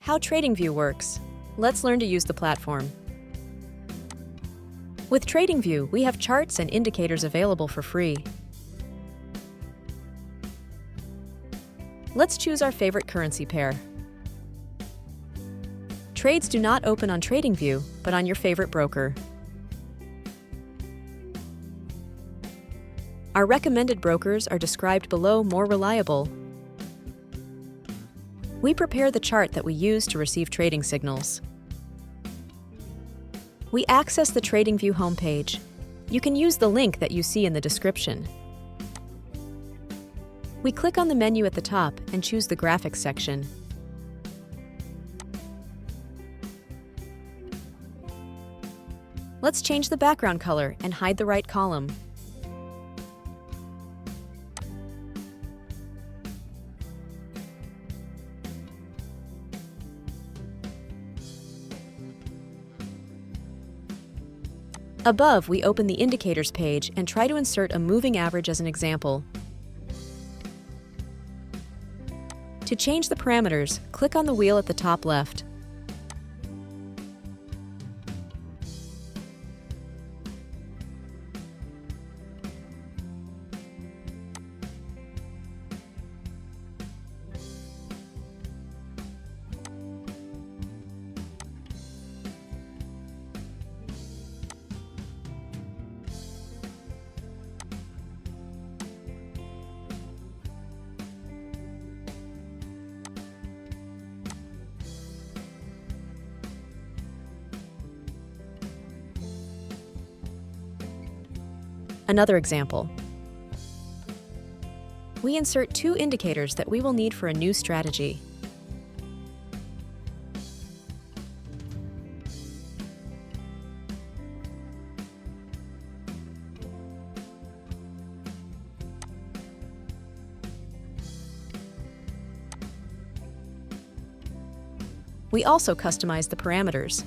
How TradingView works. Let's learn to use the platform. With TradingView, we have charts and indicators available for free. Let's choose our favorite currency pair. Trades do not open on TradingView, but on your favorite broker. Our recommended brokers are described below, more reliable. We prepare the chart that we use to receive trading signals. We access the TradingView homepage. You can use the link that you see in the description. We click on the menu at the top and choose the Graphics section. Let's change the background color and hide the right column. Above, we open the Indicators page and try to insert a moving average as an example. To change the parameters, click on the wheel at the top left. Another example. We insert two indicators that we will need for a new strategy. We also customize the parameters.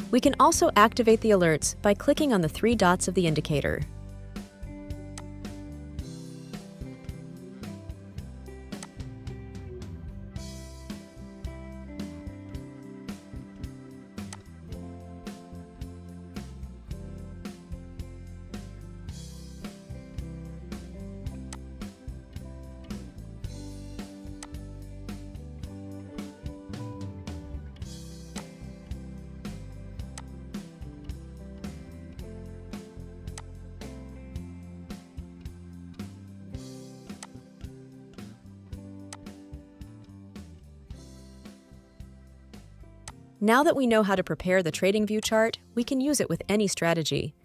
We can also activate the alerts by clicking on the three dots of the indicator. Now that we know how to prepare the TradingView chart, we can use it with any strategy.